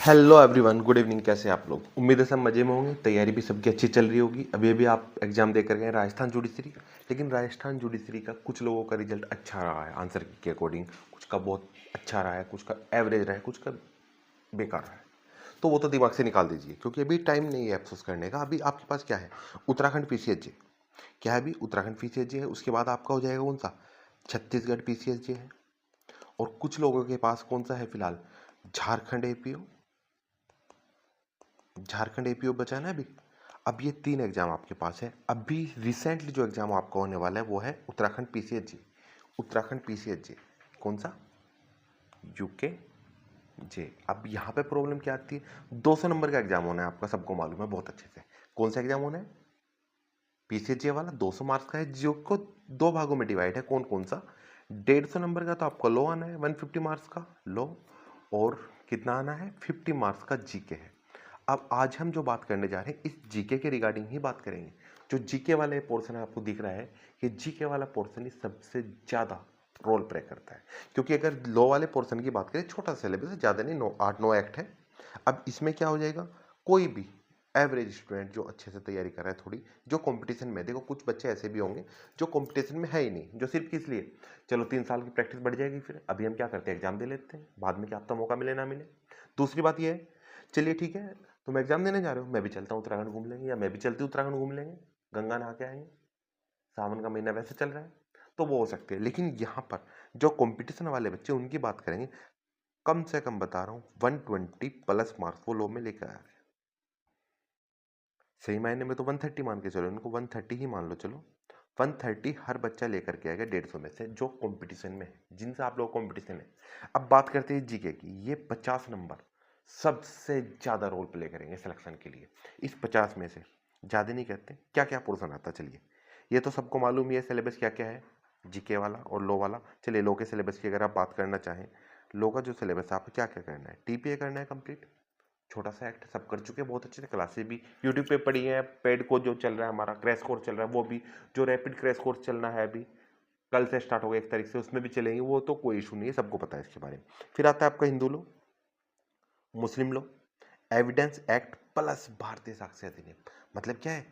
Hello everyone, good evening. कैसे हैं आप लोग? उम्मीद है सब मजे में होंगे। तैयारी भी सबकी अच्छी चल रही होगी। अभी अभी आप एग्जाम देकर गए राजस्थान जुडिशरी, लेकिन राजस्थान जुडिशरी का कुछ लोगों का रिजल्ट अच्छा रहा है आंसर के अकॉर्डिंग, कुछ का बहुत अच्छा रहा है, कुछ का एवरेज रहा है, कुछ का बेकार रहा है। तो वो तो दिमाग से निकाल दीजिए, क्योंकि अभी टाइम नहीं है अफसोस करने का। अभी आपके पास क्या है? उत्तराखंड पीसीएसजे। क्या है? अभी उत्तराखंड पीसीएसजे है, उसके बाद आपका हो जाएगा कौन सा? छत्तीसगढ़ पीसीएसजे है। और कुछ लोगों के पास कौन सा है फिलहाल? झारखंड एपीओ। झारखंड एपीओ बचा है ना अभी। अब ये 3 एग्जाम आपके पास है। अभी रिसेंटली जो एग्जाम आपका होने वाला है वो है उत्तराखंड पीसीएसजे। उत्तराखंड पीसीएसजे कौन सा? यूके जे। अब यहाँ पे प्रॉब्लम क्या आती है? 200 नंबर का एग्जाम होना है आपका, सबको मालूम है बहुत अच्छे से। कौन सा एग्जाम होना है? पीसीएसजे वाला 200 मार्क्स का है, जो को 2 भागों में डिवाइड है। कौन कौन सा? 150 नंबर का तो आपका लो आना है, 150 मार्क्स का लो। और कितना आना है? 50 मार्क्स का जीके है। अब आज हम जो बात करने जा रहे हैं इस जीके के रिगार्डिंग ही बात करेंगे। जो जीके वाले पोर्शन है, आपको दिख रहा है कि जीके वाला पोर्शन ही सबसे ज़्यादा रोल प्ले करता है। क्योंकि अगर लो वाले पोर्शन की बात करें, छोटा सिलेबस है, ज़्यादा नहीं, 8-9 एक्ट है। अब इसमें क्या हो जाएगा? कोई भी एवरेज स्टूडेंट जो अच्छे से तैयारी कर रहा है, थोड़ी जो कंपटीशन में, देखो कुछ बच्चे ऐसे भी होंगे जो कंपटीशन में है ही नहीं, जो सिर्फ किस लिए, चलो 3 साल की प्रैक्टिस बढ़ जाएगी, फिर अभी हम क्या करते हैं, एग्जाम दे लेते हैं, बाद में क्या पता मौका मिले ना मिले। दूसरी बात यह है, चलिए ठीक है, तुम एग्जाम देने जा रहे हो, मैं भी चलता हूँ उत्तराखंड घूम लेंगे, या मैं भी चलती हूँ उत्तराखंड घूम लेंगे, गंगा नहा के आएंगे, सावन का महीना वैसे चल रहा है, तो वो हो सकती है। लेकिन यहाँ पर जो कंपटीशन वाले बच्चे, उनकी बात करेंगे, कम से कम बता रहा हूँ 120 प्लस मार्क्स वो लो में लेकर आ रहे हैं। सही मायने में तो 130 मान के चलो, इनको 130 ही मान लो, चलो 130 हर बच्चा लेकर के आएगा 150 में से, जो कंपटीशन में है, जिनसे आप लोग कंपटीशन है। अब बात करते हैं जीके की। ये 50 नंबर सबसे ज़्यादा रोल प्ले करेंगे सिलेक्शन के लिए। इस 50 में से ज़्यादा नहीं कहते, क्या क्या पोर्सन आता है चलिए, ये तो सबको मालूम ही है सिलेबस क्या क्या है, जीके वाला और लो वाला। चलिए लो के सिलेबस की अगर आप बात करना चाहें, लो का जो सिलेबस है, आपको क्या क्या करना है? टीपीए करना है कंप्लीट, छोटा सा एक्ट, सब कर चुके हैं बहुत अच्छे से, क्लासेस भी यूट्यूब पे पढ़ी हैं, पेड कोर्स जो चल रहा है हमारा, क्रैश कोर्स चल रहा है वो भी, जो रैपिड क्रैश कोर्स चलना है अभी कल से स्टार्ट हो गया 1 तारीख से, उसमें भी चलेंगे, वो तो कोई इशू नहीं है, सबको पता है इसके बारे में। फिर आता है आपका हिंदू लो, मुस्लिम लो, एविडेंस एक्ट प्लस भारतीय साक्ष्य अधिनियम। मतलब क्या है?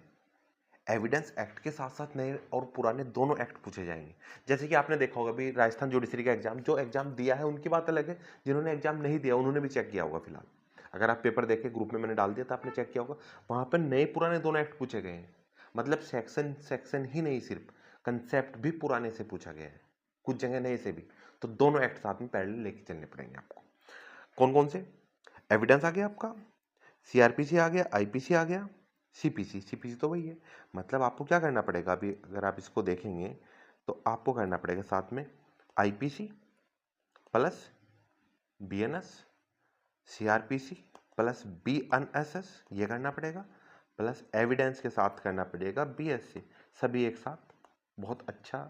एविडेंस एक्ट के साथ साथ नए और पुराने दोनों एक्ट पूछे जाएंगे। जैसे कि आपने देखा होगा अभी राजस्थान जुडिशरी का एग्जाम, जो एग्जाम दिया है उनकी बात अलग है, जिन्होंने एग्जाम नहीं दिया उन्होंने भी चेक किया होगा। फिलहाल अगर आप पेपर देखे, ग्रुप में मैंने डाल दिया था, आपने चेक किया होगा, वहां पर नए पुराने दोनों एक्ट पूछे गए हैं। मतलब सेक्शन सेक्शन ही नहीं, सिर्फ कंसेप्ट भी पुराने से पूछा गया है, कुछ जगह नए से भी। तो दोनों एक्ट साथ में पैरेलल लेके चलने पड़ेंगे आपको। कौन कौन से? एविडेंस आ गया आपका, सीआरपीसी आ गया, आईपीसी आ गया, सीपीसी। सीपीसी तो वही है। मतलब आपको क्या करना पड़ेगा, अभी अगर आप इसको देखेंगे तो आपको करना पड़ेगा साथ में IPC plus BNS, CrPC plus BNSS, ये करना पड़ेगा, प्लस एविडेंस के साथ करना पड़ेगा बीएससी, सभी एक साथ। बहुत अच्छा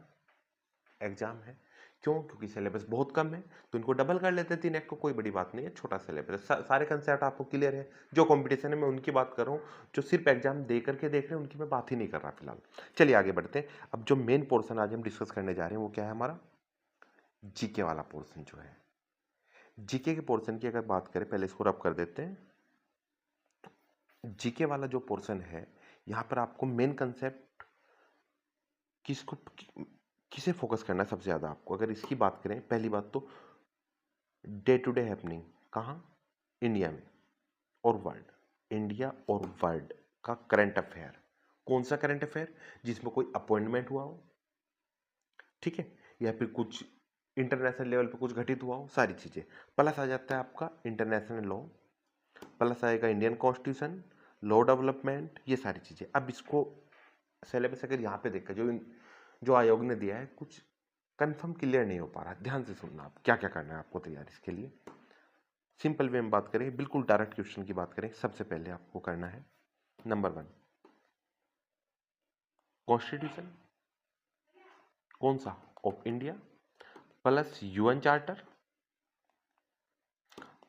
एग्जाम है। क्यों? क्योंकि सिलेबस बहुत कम है, तो इनको डबल कर लेते हैं 3 एक्ट को, कोई बड़ी बात नहीं है, छोटा सिलेबस है, सारे कंसेप्ट आपको क्लियर है। जो कंपटीशन है मैं उनकी बात कर रहा हूँ, जो सिर्फ एग्जाम दे करके देख रहे हैं उनकी मैं बात ही नहीं कर रहा फिलहाल। चलिए आगे बढ़ते हैं। अब जो मेन पोर्शन आज हम डिस्कस करने जा रहे हैं वो क्या है हमारा? जीके वाला पोर्शन जो है। जीके के पोर्शन की अगर बात करें, पहले इसको रब कर देते हैं। जीके वाला जो पोर्शन है, यहाँ पर आपको मेन कंसेप्ट किसको किसे फोकस करना है सबसे ज्यादा आपको? अगर इसकी बात करें, पहली बात तो डे टू डे हैपनिंग, कहाँ? इंडिया में और वर्ल्ड, इंडिया और वर्ल्ड का करंट अफेयर। कौन सा करंट अफेयर? जिसमें कोई अपॉइंटमेंट हुआ हो, ठीक है, या फिर कुछ इंटरनेशनल लेवल पे कुछ घटित हुआ हो, सारी चीजें। प्लस आ जाता है आपका इंटरनेशनल लॉ, प्लस आएगा इंडियन कॉन्स्टिट्यूशन, लॉ डेवलपमेंट, ये सारी चीजें। अब इसको सिलेबस अगर यहाँ पे देखा, जो आयोग ने दिया है, कुछ कंफर्म क्लियर नहीं हो पा रहा। ध्यान से सुनना, आप क्या क्या करना है आपको तैयारी इसके लिए। सिंपल वे में बात करें, बिल्कुल डायरेक्ट क्वेश्चन की बात करें, सबसे पहले आपको करना है नंबर 1 कॉन्स्टिट्यूशन, कौन सा? Of India, plus UN charter,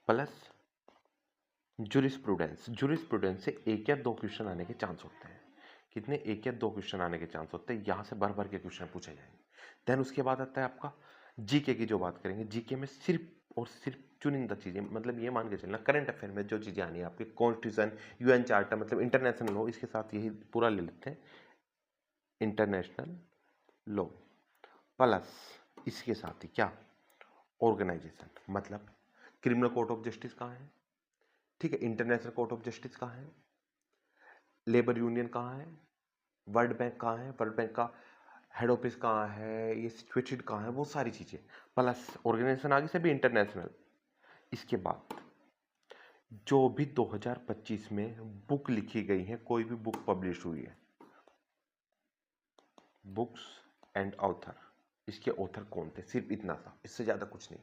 plus jurisprudence. Jurisprudence से 1 या 2 क्वेश्चन आने के चांस होते हैं। कितने? 1 या 2 क्वेश्चन आने के चांस होते हैं, यहां से भर भर के क्वेश्चन पूछे जाएंगे। देन उसके बाद आता है आपका जीके की जो बात करेंगे। जीके में सिर्फ और सिर्फ चुनिंदा चीज़ें, मतलब ये मान के चलना करंट अफेयर में जो चीज़ें आनी है आपके कॉन्स्टिट्यूशन, यूएन चार्टर, मतलब इंटरनेशनल लॉ, इसके साथ यही पूरा ले लेते हैं, इंटरनेशनल लॉ प्लस इसके साथ ही क्या, ऑर्गेनाइजेशन, मतलब क्रिमिनल कोर्ट ऑफ जस्टिस कहाँ है, ठीक है, इंटरनेशनल कोर्ट ऑफ जस्टिस कहाँ है, लेबर यूनियन कहाँ है, वर्ल्ड बैंक कहाँ है, वर्ल्ड बैंक का हेड ऑफिस कहाँ है, ये सिचुएटेड कहाँ है, वो सारी चीज़ें प्लस ऑर्गेनाइजेशन आगे से भी इंटरनेशनल। इसके बाद जो भी 2025 में बुक लिखी गई है, कोई भी बुक पब्लिश हुई है, बुक्स एंड ऑथर, इसके ऑथर कौन थे, सिर्फ इतना सा, इससे ज़्यादा कुछ नहीं,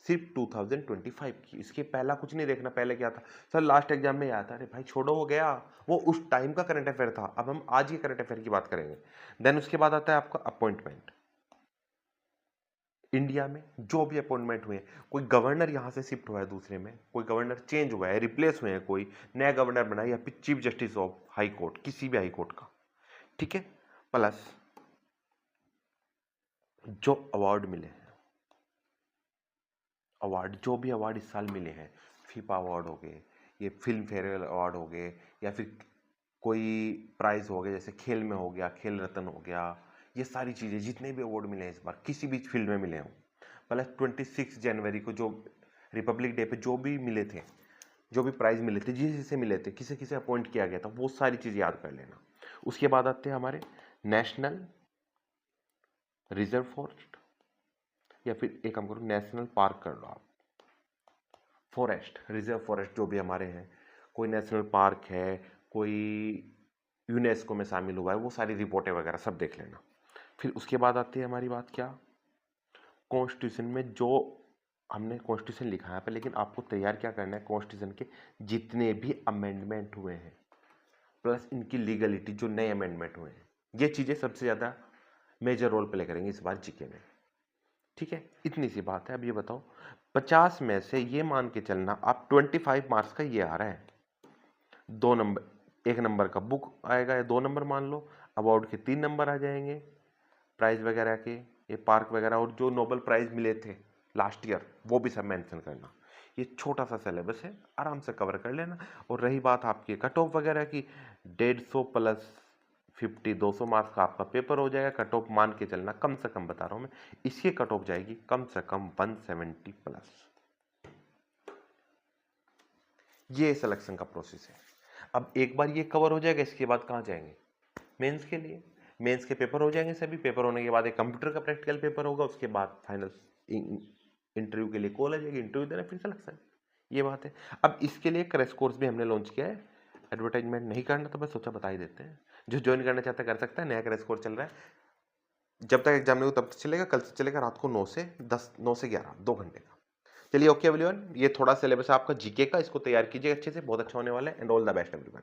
सिर्फ 2025 की, इसके पहला कुछ नहीं देखना। पहले क्या था सर, लास्ट एग्जाम में आया था, अरे भाई छोड़ो वो गया, वो उस टाइम का करंट अफेयर था, अब हम आज के करंट अफेयर की बात करेंगे। देन उसके बाद आता है आपका अपॉइंटमेंट। इंडिया में जो भी अपॉइंटमेंट हुए, कोई गवर्नर यहाँ से शिफ्ट हुआ है दूसरे में, कोई गवर्नर चेंज हुआ है, रिप्लेस हुए हैं, कोई नया गवर्नर बना है, या फिर chief justice of high court, किसी भी हाई कोर्ट का, ठीक है, प्लस जो अवार्ड मिले हैं, अवार्ड जो भी अवार्ड इस साल मिले हैं, फीफा अवार्ड हो गए, ये फिल्म फेयर अवार्ड हो गए, या फिर कोई प्राइज हो गया, जैसे खेल में हो गया खेल रत्न हो गया, ये सारी चीज़ें जितने भी अवार्ड मिले हैं इस बार किसी भी फील्ड में मिले हों, प्लस 26 जनवरी को जो रिपब्लिक डे पे जो भी मिले थे, जो भी प्राइज मिले थे, जिस जिसे मिले थे, किसे किसे अपॉइंट किया गया था, वो सारी चीज़ याद कर लेना। उसके बाद आते हैं हमारे नेशनल रिजर्व फॉरेस्ट, या फिर एक काम करो नेशनल पार्क कर लो आप, फॉरेस्ट, रिजर्व फॉरेस्ट जो भी हमारे हैं, कोई नेशनल पार्क है, कोई यूनेस्को में शामिल हुआ है, वो सारी रिपोर्टें वगैरह सब देख लेना। फिर उसके बाद आती है हमारी बात क्या, कॉन्स्टिट्यूशन में जो हमने कॉन्स्टिट्यूशन लिखा है पे, लेकिन आपको तैयार क्या करना है, कॉन्स्टिट्यूशन के जितने भी अमेंडमेंट हुए हैं प्लस इनकी लीगलिटी, जो नए अमेंडमेंट हुए हैं, ये चीज़ें सबसे ज़्यादा मेजर रोल प्ले करेंगे इस बार जीके में, ठीक है। इतनी सी बात है। अब ये बताओ 50 में से ये मान के चलना आप 25 मार्क्स का ये आ रहा है, 2 नंबर, 1 नंबर का बुक आएगा, या 2 नंबर मान लो, अवार्ड के 3 नंबर आ जाएंगे, प्राइज वगैरह के, ये पार्क वगैरह, और जो नोबेल प्राइज मिले थे लास्ट ईयर वो भी सब मेंशन करना। ये छोटा सा सिलेबस है, आराम से कवर कर लेना। और रही बात आपकी कट ऑफ वगैरह की, 150 प्लस 50, 200 मार्क्स का आपका पेपर हो जाएगा। कट ऑफ मान के चलना, कम से कम बता रहा हूँ मैं, इसकी कट ऑफ जाएगी कम से कम 170 प्लस। ये सिलेक्शन का प्रोसेस है। अब एक बार ये कवर हो जाएगा, इसके बाद कहाँ जाएंगे, मेंस के लिए। मेंस के पेपर हो जाएंगे, सभी पेपर होने के बाद एक कंप्यूटर का प्रैक्टिकल पेपर होगा, उसके बाद फाइनल इंटरव्यू के लिए कॉल आ जाएगी, इंटरव्यू देना, फिर सिलेक्शन। ये बात है। अब इसके लिए क्रैश कोर्स भी हमने लॉन्च किया है, एडवर्टाइजमेंट नहीं करना तो मैं सोचा बता ही देते हैं, जो ज्वाइन करना चाहता है कर सकता है। नया क्रैश कोर्स चल रहा है, जब तक एग्जाम नहीं हो तब तक चलेगा, कल से चलेगा, रात को 9 से 10, 9 से 11, 2 घंटे का। चलिए ओके एवरीवन, ये थोड़ा सिलेबस है आपका जीके का, इसको तैयार कीजिए अच्छे से, बहुत अच्छा होने वाला है। And all the best everyone.